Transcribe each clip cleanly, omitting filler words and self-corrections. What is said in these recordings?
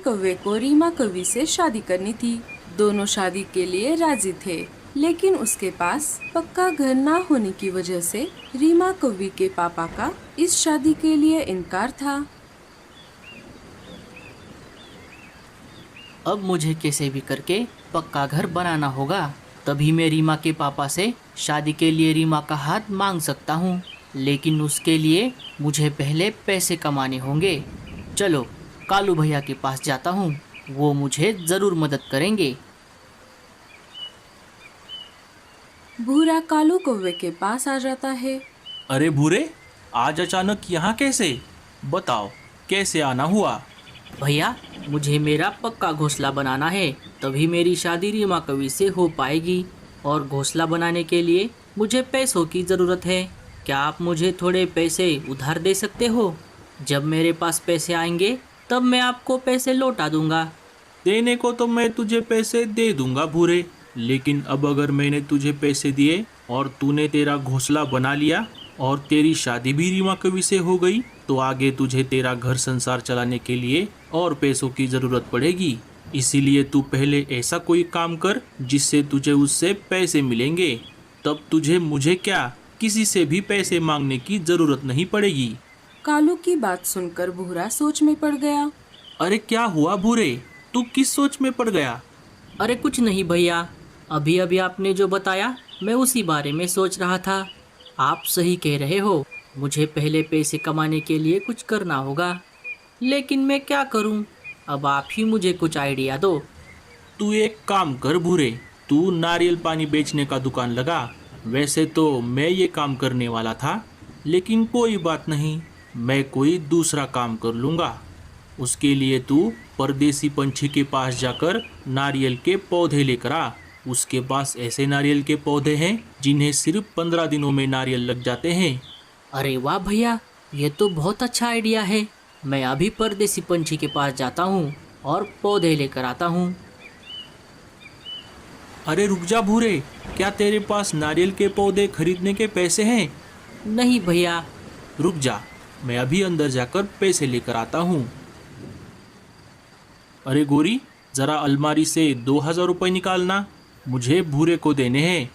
कौवे को रीमा कवि से शादी करनी थी। दोनों शादी के लिए राजी थे, लेकिन उसके पास पक्का घर ना होने की वजह से रीमा कवि के पापा का इस शादी के लिए इनकार था। अब मुझे कैसे भी करके पक्का घर बनाना होगा, तभी मैं रीमा के पापा से शादी के लिए रीमा का हाथ मांग सकता हूँ। लेकिन उसके लिए मुझे पहले पैसे कमाने होंगे। चलो कालू भैया के पास जाता हूँ, वो मुझे ज़रूर मदद करेंगे। भूरा कालू कौवे के पास आ जाता है। अरे भूरे, आज अचानक यहाँ कैसे? बताओ कैसे आना हुआ? भैया, मुझे मेरा पक्का घोंसला बनाना है, तभी मेरी शादी रीमा कवि से हो पाएगी। और घोंसला बनाने के लिए मुझे पैसों की ज़रूरत है। क्या आप मुझे थोड़े पैसे उधार दे सकते हो? जब मेरे पास पैसे आएंगे तब मैं आपको पैसे लौटा दूंगा। देने को तो मैं तुझे पैसे दे दूंगा भूरे, लेकिन अब अगर मैंने तुझे पैसे दिए और तूने तेरा घोंसला बना लिया और तेरी शादी भी रीमा कवि से हो गई, तो आगे तुझे तेरा घर संसार चलाने के लिए और पैसों की ज़रूरत पड़ेगी। इसीलिए तू पहले ऐसा कोई काम कर जिससे तुझे उससे पैसे मिलेंगे, तब तुझे मुझे क्या किसी से भी पैसे मांगने की ज़रूरत नहीं पड़ेगी। कालू की बात सुनकर भूरा सोच में पड़ गया। अरे क्या हुआ भूरे, तू किस सोच में पड़ गया? अरे कुछ नहीं भैया, अभी अभी आपने जो बताया मैं उसी बारे में सोच रहा था। आप सही कह रहे हो, मुझे पहले पैसे कमाने के लिए कुछ करना होगा, लेकिन मैं क्या करूं? अब आप ही मुझे कुछ आइडिया दो। तू एक काम कर भूरे, तू नारियल पानी बेचने का दुकान लगा। वैसे तो मैं ये काम करने वाला था, लेकिन कोई बात नहीं, मैं कोई दूसरा काम कर लूँगा। उसके लिए तू परदेसी पंछी के पास जाकर नारियल के पौधे लेकर आ। उसके पास ऐसे नारियल के पौधे हैं जिन्हें सिर्फ 15 दिनों में नारियल लग जाते हैं। अरे वाह भैया, ये तो बहुत अच्छा आइडिया है। मैं अभी परदेसी पंछी के पास जाता हूँ और पौधे लेकर आता हूँ। अरे रुक जा भूरे, क्या तेरे पास नारियल के पौधे खरीदने के पैसे हैं? नहीं भैया। रुक जा, मैं अभी अंदर जाकर पैसे लेकर आता हूँ। अरे गोरी, ज़रा अलमारी से 2000 रुपये निकालना, मुझे भूरे को देने हैं।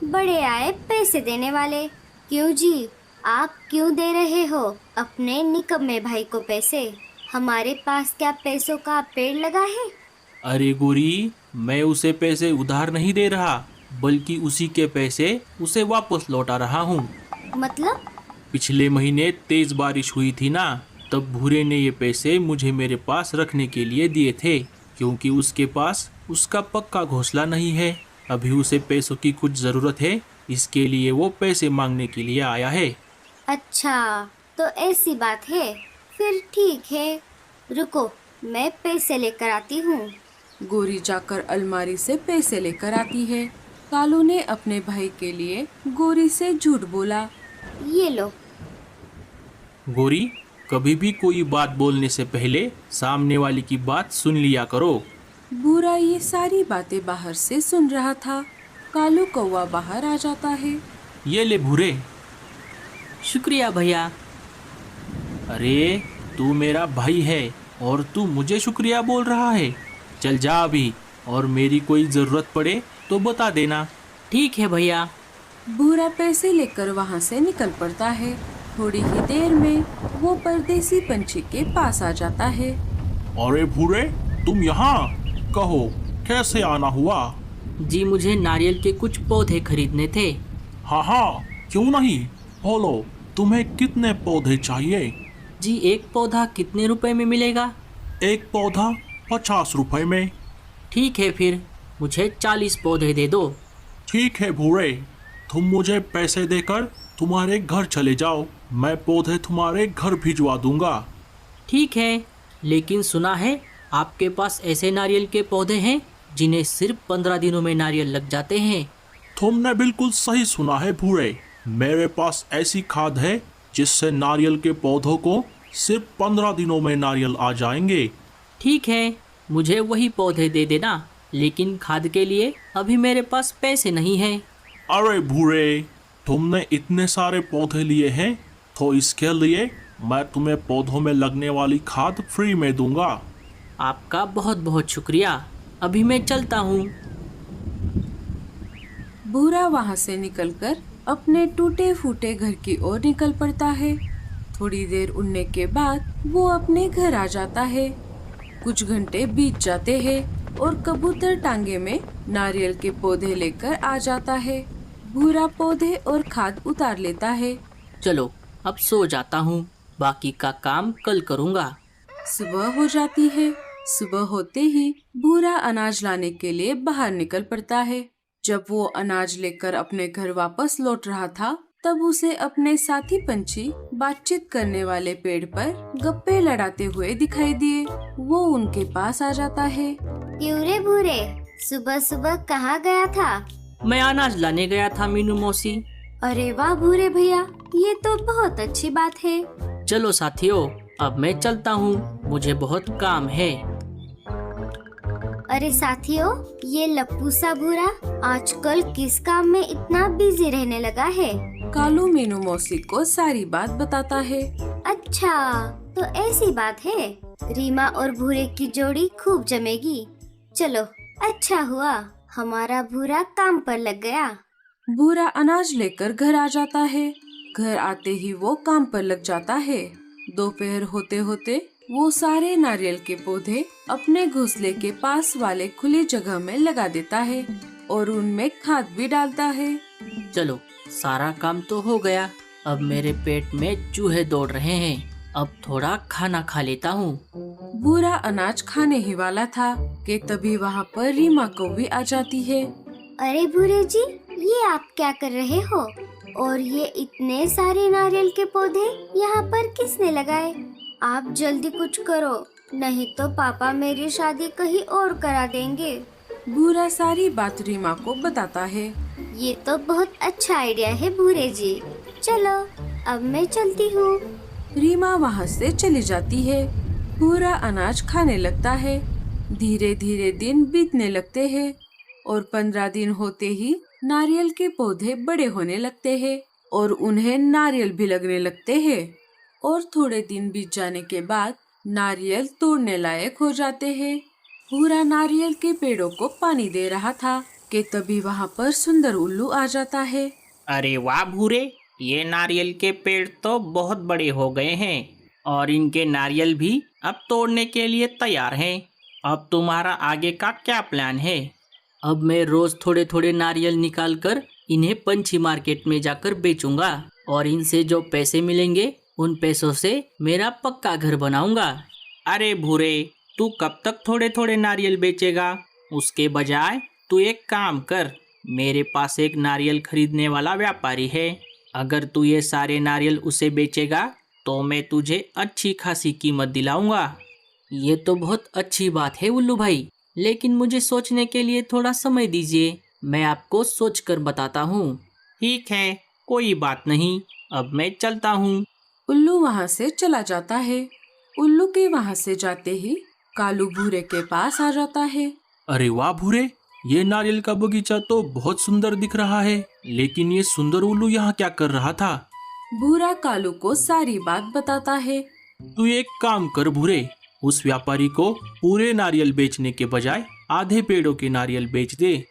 बड़े आए पैसे देने वाले। क्यों जी, आप क्यों दे रहे हो अपने निकम्मे भाई को पैसे? हमारे पास क्या पैसों का पेड़ लगा है? अरे गोरी, मैं उसे पैसे उधार नहीं दे रहा, बल्कि उसी के पैसे उसे वापस लौटा रहा हूँ। मतलब? पिछले महीने तेज बारिश हुई थी ना, तब भूरे ने ये पैसे मुझे मेरे पास रखने के लिए दिए थे, क्योंकि उसके पास उसका पक्का घोंसला नहीं है। अभी उसे पैसों की कुछ ज़रूरत है, इसके लिए वो पैसे मांगने के लिए आया है। अच्छा, तो ऐसी बात है, फिर ठीक है, रुको मैं पैसे लेकर आती हूँ। गोरी जाकर अलमारी से पैसे लेकर आती है। कालू ने अपने भाई के लिए गोरी से झूठ बोला। ये लो। गोरी, कभी भी कोई बात बोलने से पहले सामने वाले की बात सुन लिया करो। भूरा ये सारी बातें बाहर से सुन रहा था। कालू कौवा बाहर आ जाता है। ये ले भूरे। शुक्रिया भैया। अरे तू मेरा भाई है और तू मुझे शुक्रिया बोल रहा है? चल जा अभी, और मेरी कोई ज़रूरत पड़े तो बता देना। ठीक है भैया। भूरा पैसे लेकर वहाँ से निकल पड़ता है। थोड़ी ही देर में वो परदेसी पंछी के पास आ जाता है। अरे भूरे, तुम यहाँ? कहो कैसे आना हुआ? जी, मुझे नारियल के कुछ पौधे खरीदने थे। हाँ हाँ, क्यों नहीं, बोलो तुम्हें कितने पौधे चाहिए? जी, एक पौधा कितने रुपए में मिलेगा? एक पौधा 50 रुपए में। ठीक है, फिर मुझे 40 पौधे दे दो। ठीक है भूरे, तुम मुझे पैसे देकर तुम्हारे घर चले जाओ, मैं पौधे तुम्हारे घर भिजवा दूंगा। ठीक है, लेकिन सुना है आपके पास ऐसे नारियल के पौधे हैं जिन्हें सिर्फ 15 दिनों में नारियल लग जाते हैं। तुमने बिल्कुल सही सुना है भूरे, मेरे पास ऐसी खाद है जिससे नारियल के पौधों को सिर्फ 15 दिनों में नारियल आ जाएंगे। ठीक है, मुझे वही पौधे दे देना, लेकिन खाद के लिए अभी मेरे पास पैसे नहीं हैं। अरे भूरे, तुमने इतने सारे पौधे लिए हैं तो इसके लिए मैं तुम्हें पौधों में लगने वाली खाद फ्री में दूंगा। आपका बहुत बहुत शुक्रिया। अभी मैं चलता हूँ। भूरा वहाँ से निकलकर अपने टूटे फूटे घर की ओर निकल पड़ता है। थोड़ी देर उड़ने के बाद वो अपने घर आ जाता है। कुछ घंटे बीत जाते हैं और कबूतर टांगे में नारियल के पौधे लेकर आ जाता है। भूरा पौधे और खाद उतार लेता है। चलो अब सो जाता हूँ, बाकी का काम कल करूँगा। सुबह हो जाती है। सुबह होते ही भूरा अनाज लाने के लिए बाहर निकल पड़ता है। जब वो अनाज लेकर अपने घर वापस लौट रहा था, तब उसे अपने साथी पंछी बातचीत करने वाले पेड़ पर गप्पे लड़ाते हुए दिखाई दिए। वो उनके पास आ जाता है। क्यों रे भूरे, सुबह सुबह कहाँ गया था? मैं अनाज लाने गया था मीनू मौसी। अरे वाह भूरे भैया, ये तो बहुत अच्छी बात है। चलो साथियों, अब मैं चलता हूँ, मुझे बहुत काम है। अरे साथियों, ये लप्पू सा भूरा आजकल किस काम में इतना बिजी रहने लगा है? कालू मीनू मौसी को सारी बात बताता है। अच्छा, तो ऐसी बात है। रीमा और भूरे की जोड़ी खूब जमेगी। चलो, अच्छा हुआ हमारा भूरा काम पर लग गया। भूरा अनाज लेकर घर आ जाता है। घर आते ही वो काम पर लग जाता है। दोपहर होते होते वो सारे नारियल के पौधे अपने घोंसले के पास वाले खुली जगह में लगा देता है और उनमें खाद भी डालता है। चलो, सारा काम तो हो गया। अब मेरे पेट में चूहे दौड़ रहे हैं। अब थोड़ा खाना खा लेता हूँ। भूरा अनाज खाने ही वाला था कि तभी वहाँ पर रीमा कौवी आ जाती है। अरे भूरे जी, ये आप क्या कर रहे हो? और ये इतने सारे नारियल के पौधे यहाँ पर किसने लगाए? आप जल्दी कुछ करो, नहीं तो पापा मेरी शादी कहीं और करा देंगे। भूरा सारी बात रीमा को बताता है। ये तो बहुत अच्छा आइडिया है भूरे जी। चलो, अब मैं चलती हूँ। रीमा वहाँ से चली जाती है। भूरा अनाज खाने लगता है। धीरे धीरे दिन बीतने लगते हैं और 15 दिन होते ही नारियल के पौधे बड़े होने लगते हैं और उन्हें नारियल भी लगने लगते हैं। और थोड़े दिन बीत जाने के बाद नारियल तोड़ने लायक हो जाते हैं। भूरा नारियल के पेड़ों को पानी दे रहा था कि तभी वहाँ पर सुंदर उल्लू आ जाता है। अरे वाह भूरे, ये नारियल के पेड़ तो बहुत बड़े हो गए हैं और इनके नारियल भी अब तोड़ने के लिए तैयार हैं। अब तुम्हारा आगे का क्या प्लान है? अब मैं रोज थोड़े थोड़े नारियल निकाल कर इन्हें पंछी मार्केट में जाकर बेचूंगा और इनसे जो पैसे मिलेंगे उन पैसों से मेरा पक्का घर बनाऊंगा। अरे भूरे, तू कब तक थोड़े थोड़े नारियल बेचेगा? उसके बजाय तू एक काम कर, मेरे पास एक नारियल खरीदने वाला व्यापारी है। अगर तू ये सारे नारियल उसे बेचेगा तो मैं तुझे अच्छी खासी कीमत दिलाऊंगा। ये तो बहुत अच्छी बात है उल्लू भाई, लेकिन मुझे सोचने के लिए थोड़ा समय दीजिए। मैं आपको सोच कर बताता हूँ। ठीक है, कोई बात नहीं, अब मैं चलता हूँ। उल्लू वहाँ से चला जाता है। उल्लू के वहाँ से जाते ही कालू भूरे के पास आ जाता है। अरे वाह भूरे, ये नारियल का बगीचा तो बहुत सुंदर दिख रहा है, लेकिन ये सुंदर उल्लू यहाँ क्या कर रहा था? भूरा कालू को सारी बात बताता है। तू एक काम कर भूरे, उस व्यापारी को पूरे नारियल बेचने के बजाय आधे पेड़ों के नारियल बेच दे।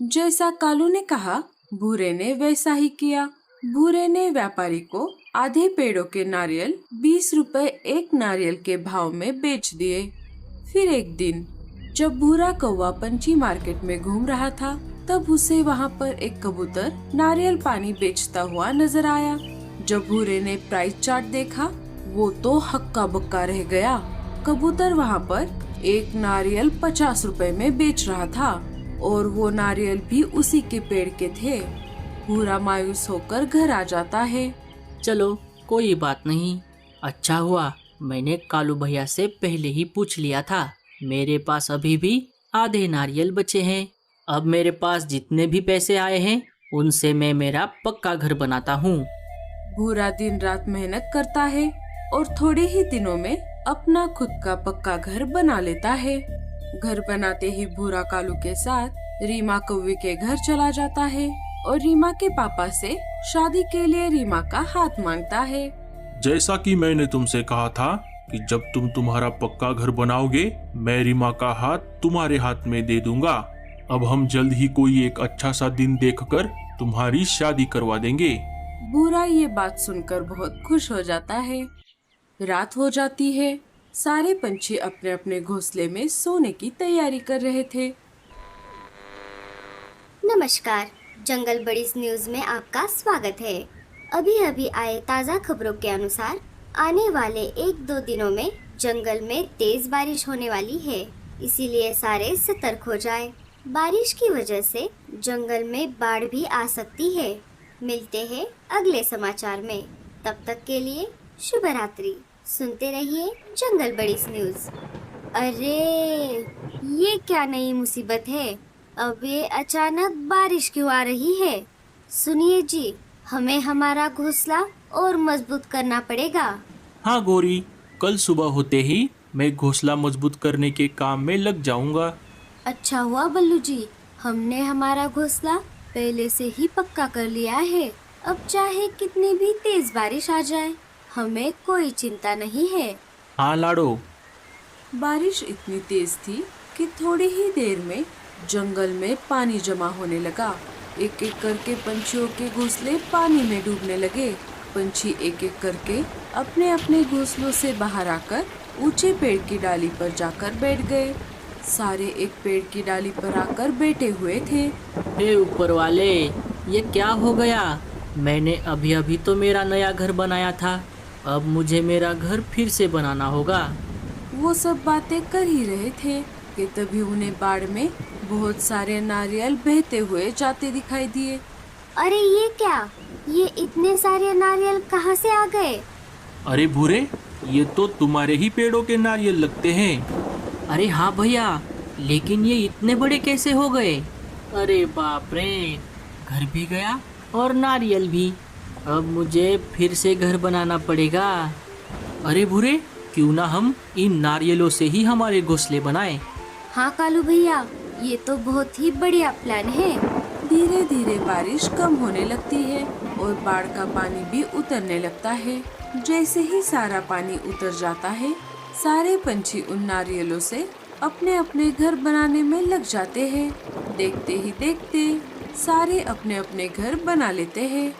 जैसा कालू ने कहा, भूरे ने वैसा ही किया। भूरे ने व्यापारी को आधे पेड़ों के नारियल 20 रुपए एक नारियल के भाव में बेच दिए। फिर एक दिन जब भूरा कौवा पंछी मार्केट में घूम रहा था, तब उसे वहाँ पर एक कबूतर नारियल पानी बेचता हुआ नजर आया। जब भूरे ने प्राइस चार्ट देखा, वो तो हक्का बक्का रह गया। कबूतर वहाँ पर एक नारियल 50 रुपए में बेच रहा था और वो नारियल भी उसी के पेड़ के थे। भूरा मायूस होकर घर आ जाता है। चलो, कोई बात नहीं। अच्छा हुआ मैंने कालू भैया से पहले ही पूछ लिया था। मेरे पास अभी भी आधे नारियल बचे हैं। अब मेरे पास जितने भी पैसे आए हैं उनसे मैं मेरा पक्का घर बनाता हूँ। भूरा दिन रात मेहनत करता है और थोड़े ही दिनों में अपना खुद का पक्का घर बना लेता है। घर बनाते ही भूरा कालू के साथ रीमा कौवे के घर चला जाता है और रीमा के पापा से शादी के लिए रीमा का हाथ मांगता है। जैसा कि मैंने तुमसे कहा था कि जब तुम तुम्हारा पक्का घर बनाओगे मैं रीमा का हाथ तुम्हारे हाथ में दे दूंगा। अब हम जल्द ही कोई एक अच्छा सा दिन देखकर तुम्हारी शादी करवा देंगे। भूरा ये बात सुनकर बहुत खुश हो जाता है। रात हो जाती है। सारे पंछी अपने अपने घोंसले में सोने की तैयारी कर रहे थे। नमस्कार, जंगल बड़ीज न्यूज में आपका स्वागत है। अभी अभी आए ताज़ा खबरों के अनुसार आने वाले 1-2 दिनों में जंगल में तेज बारिश होने वाली है, इसीलिए सारे सतर्क हो जाएं। बारिश की वजह से जंगल में बाढ़ भी आ सकती है। मिलते हैं अगले समाचार में, तब तक के लिए शुभ रात्रि। सुनते रहिए जंगल बड़ीज न्यूज। अरे ये क्या नई मुसीबत है, अब ये अचानक बारिश क्यों आ रही है? सुनिए जी, हमें हमारा घोंसला और मजबूत करना पड़ेगा। हाँ गौरी, कल सुबह होते ही मैं घोंसला मजबूत करने के काम में लग जाऊंगा। अच्छा हुआ बल्लू जी, हमने हमारा घोंसला पहले से ही पक्का कर लिया है। अब चाहे कितनी भी तेज बारिश आ जाए, हमें कोई चिंता नहीं है। हाँ लाडो। बारिश इतनी तेज थी कि थोड़ी ही देर में जंगल में पानी जमा होने लगा। एक एक करके पंछियों के घोंसले पानी में डूबने लगे। पंछी एक एक करके अपने अपने घोंसलों से बाहर आकर ऊंचे पेड़ की डाली पर जाकर बैठ गए। सारे एक पेड़ की डाली पर आकर बैठे हुए थे। हे ऊपर वाले, ये क्या हो गया? मैंने अभी अभी तो मेरा नया घर बनाया था, अब मुझे मेरा घर फिर से बनाना होगा। वो सब बातें कर ही रहे थे कि तभी उन्हें बाढ़ में बहुत सारे नारियल बहते हुए जाते दिखाई दिए। अरे ये क्या, ये इतने सारे नारियल कहाँ से आ गए? अरे भूरे, ये तो तुम्हारे ही पेड़ों के नारियल लगते हैं। अरे हाँ भैया, लेकिन ये इतने बड़े कैसे हो गए? अरे बाप रे, घर भी गया और नारियल भी। अब मुझे फिर से घर बनाना पड़ेगा। अरे भूरे, क्यों ना हम इन नारियलों से ही हमारे घोंसले बनाएं? हाँ कालू भैया, ये तो बहुत ही बढ़िया प्लान है। धीरे धीरे बारिश कम होने लगती है और बाढ़ का पानी भी उतरने लगता है। जैसे ही सारा पानी उतर जाता है, सारे पंछी उन नारियलों से अपने अपने घर बनाने में लग जाते हैं। देखते ही देखते सारे अपने अपने घर बना लेते हैं।